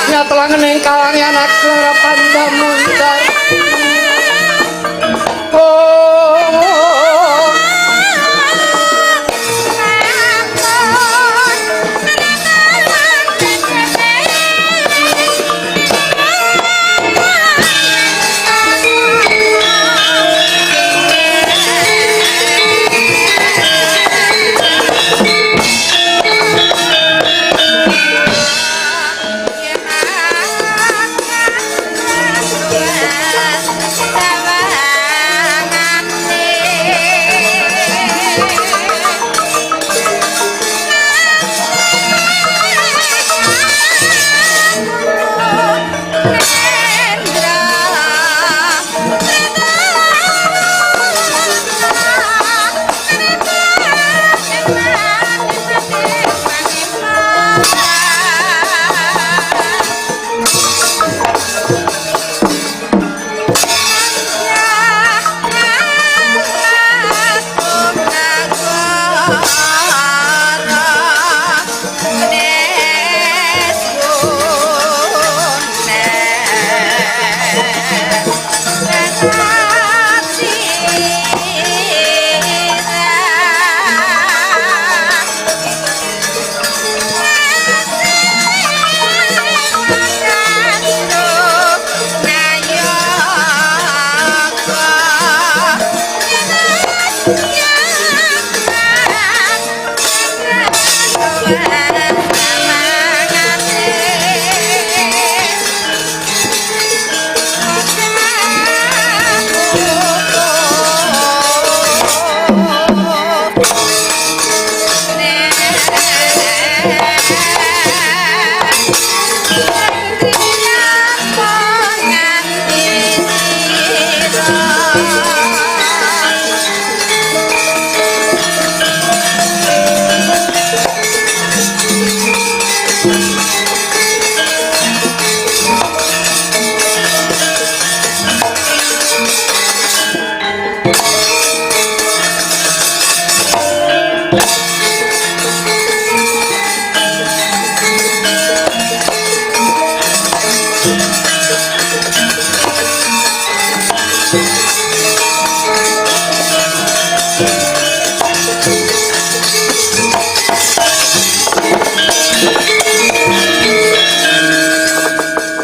nyatelangening kawangan aku harapan damundar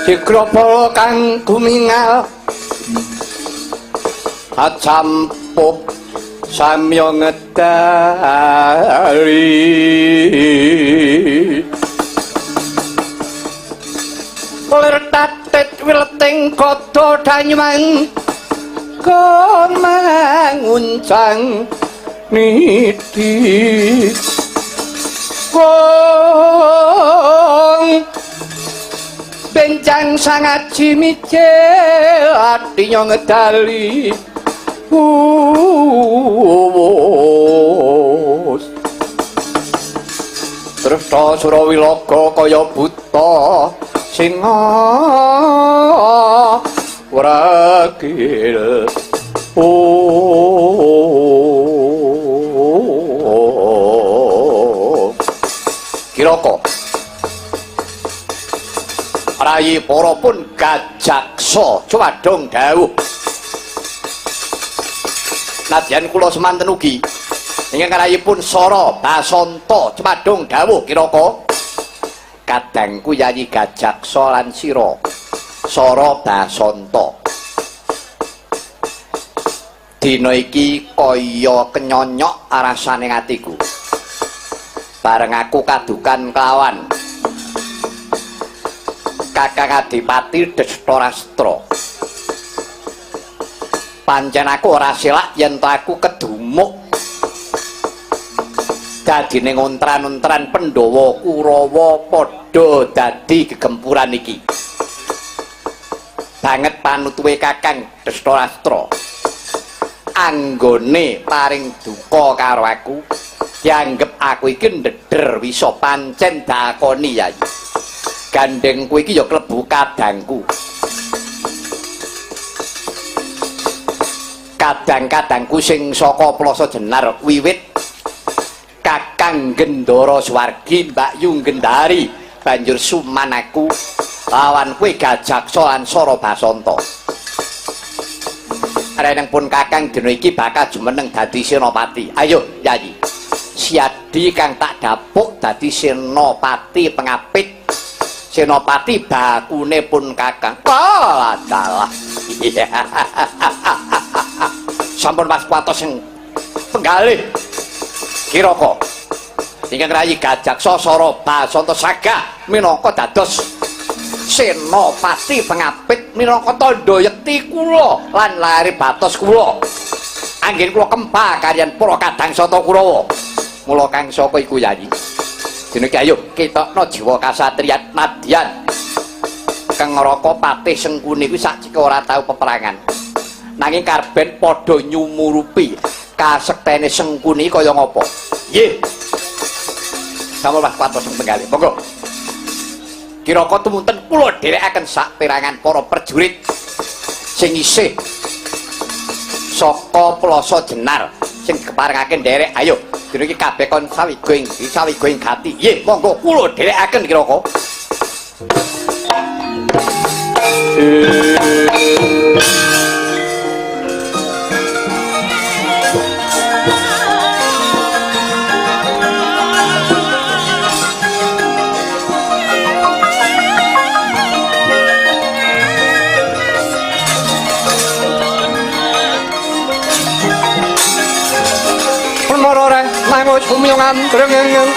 Sikropol kang gumingal acampup samya ngedari lir tatit wileting kodo danyuman kemanguncang niti wong bencang sangat cimicil artinya ngedali Dresta Surawilaga kaya buta singa wragil Kiraka rayi para pun gajaksa cuwadhong dawuh nadyan kula semanten ugi ingkang rayipun Sara Basanta cuwadhong dawuh Kiraka kadangku Yayi Gajaksa lan sira Sara Basanta dina iki kaya kenyonyok rasane atiku bareng aku kadukan kelawan Kakang Adipati Destarastra. Pancen aku ora selak yen to aku kedumuk dadine ngontran-ontran Pandhawa Kurawa padha dadi gegempuran iki. Banget panutuhe Kakang Destarastra. Anggone paring duka karo aku, dianggep aku iki ndeder wisa pancen dakoni Yayi. Gandengku iki ya klebu kadangku. Kadang-kadangku sing saka Plasa Jenar wiwit Kakang Gendara Swargi Mbak Yu Gendari banjur suman aku lawan kuwi Gajaksa lan Sarabasanta. Reneng pun Kakang dina iki bakal jumeneng dadi senopati. Ayo, Yayi. Siadi kang tak dapuk dadi senopati pengapit. Senopati bakune pun Kakang. Kalah dalah. Sampun pas patos sing penggalih. Kiraka ingkang rayi Gajaksa Sarabasanta sagah minangka dados senopati pengapit minangka tandha yekti kula lan lare batos kula. Anggen kula kempah kaliyan para Kadangsata Kurawa. Mula kang sapa iku Yayi? Dene iki ayo ketokno jiwa kasatriyan nadyan. Kang Ngraka Patih Sengkuni kuwi sakjeke ora tau peperangan. Nanging karben padha nyumurupi kasektene Sengkuni kaya ngapa? Nggih. Sampun Mas patos penggalih. Monggo. Kiraka tumunten kula dherekaken sak perangan para prajurit sing isih saka Plasa Jenar sing keparengake nderek. Ayo, dina iki kabeh kon sawigoing gati. Nggih, monggo kula dherekaken Kiraka. Marore mangus umyungan drengeng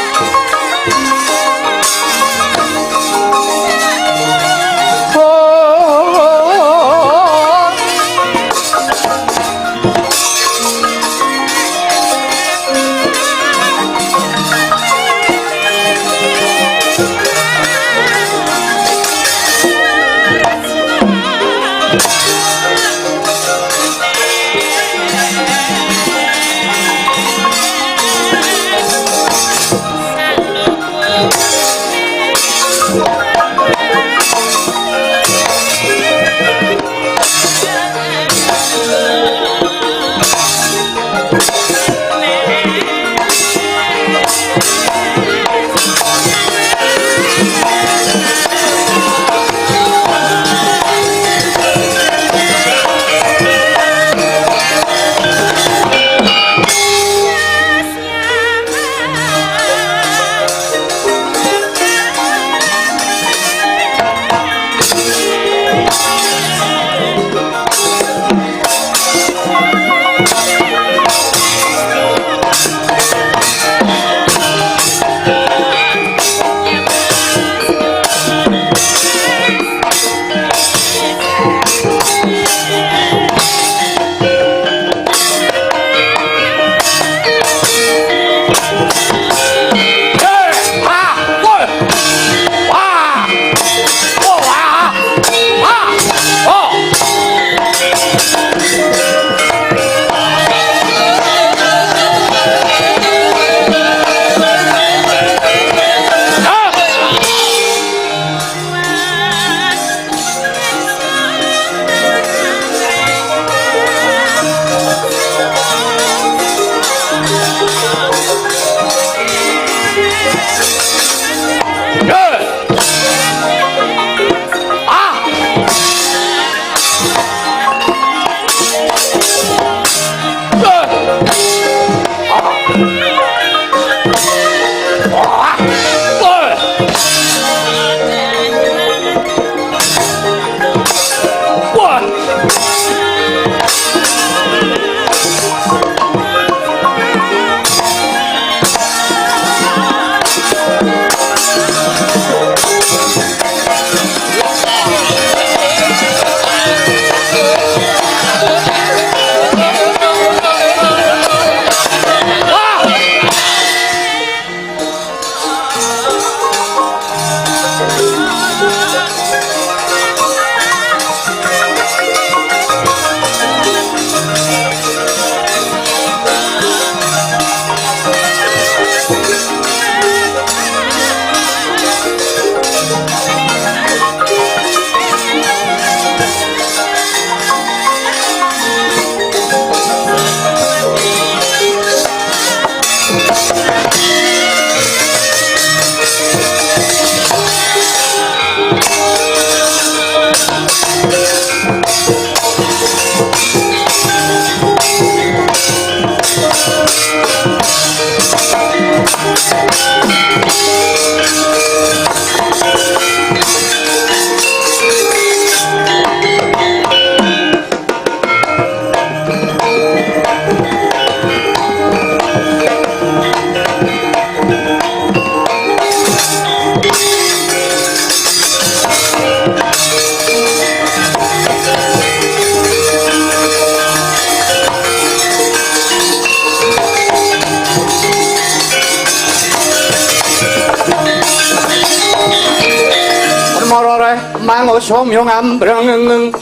ngorore mangusumyung ambreng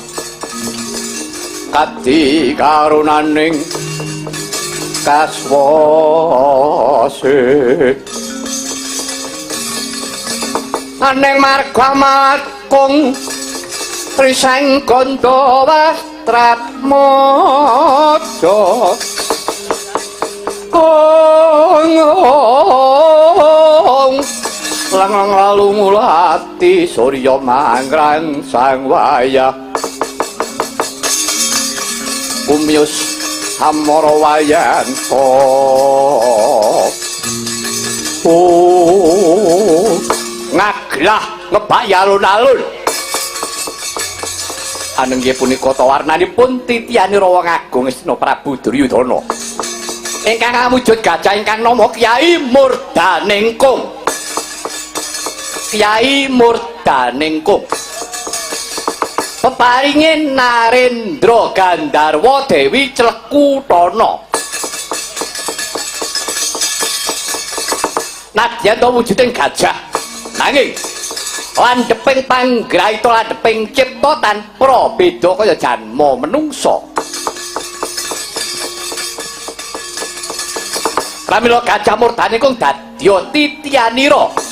kati karunaning kaswase aneng marga matkung triseng kondo wastrat mojo lang lalu mulati surya mangrang sang wayah umyus hamara wayanto ngaglah ngebak alun-alun anenggih punika tawarnanipun titiyani Rawa Agung Istina Prabu Duryudana ingkang awujud gajah ingkang nama Kyai Murdaningkung Kyai Murdaningkung peparingin Narendra Gandharwa Dewi Clekutana nadyan to wujuding gajah nanging landheping panggraita landheping cipta tanpa beda kaya janma menungsa pramila Gajah Murdaningkung dadya titiyanira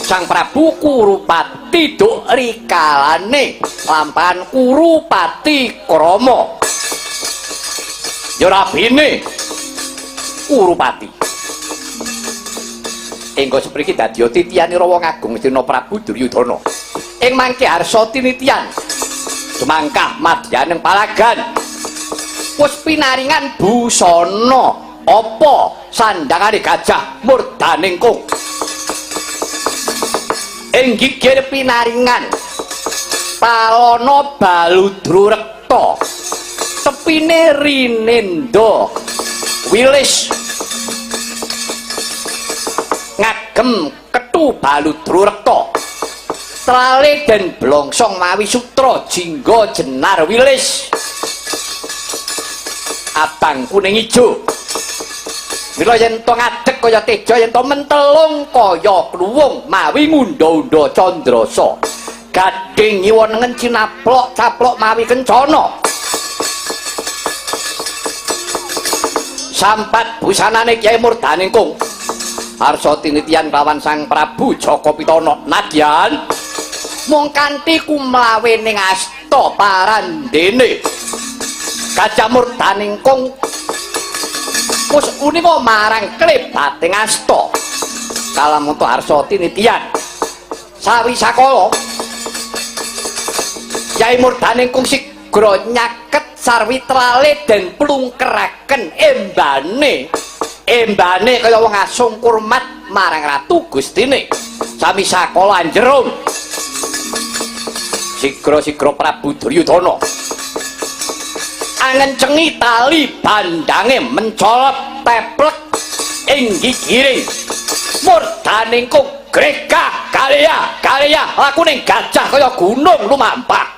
Sang Prabu Kurupati duk rikalane lampahan Kurupati Krama ya rabine Kurupati engko sepriki dadya titiyanira Wong Agung Istina Prabu Duryudana ing mangke harsa tinitian semangkah madyaning palagan wis pinaringan busana apa sandhangane Gajah Murdaningkung ing gigir pinaringan palana baludra rekta tepine rinenda wilis ngagem ketu baludra rekta trale den blongsong mawi sutra jingga jenar wilis abang kuning ijo mila yen to ngadeg kaya teja yen to mentelung kaya kluwung mawi ngundha-undha candrasa gading ngiwonengen cinaplok caplok mawi kencana sampat busanane Kyai Murdaningkung harsa tinitian kelawan Sang Prabu Jaka Pitana nadyan mung kanthi kumlawening asta parandene Gajah Murdaningkung wis unika marang klebating asta kalamun to harsa tinitian sawisakala Kyai Murdaningkung sigra nyaket sarwi trale den plungkeraken embane kaya wong asung kurmat marang ratu gustine sami sakala anjerum sigra-sigra Prabu Duryudana angencengi tali bandange mencolot teplek ing gigiring Murdaningkung gregah kalya lakuning gajah kaya gunung lumampah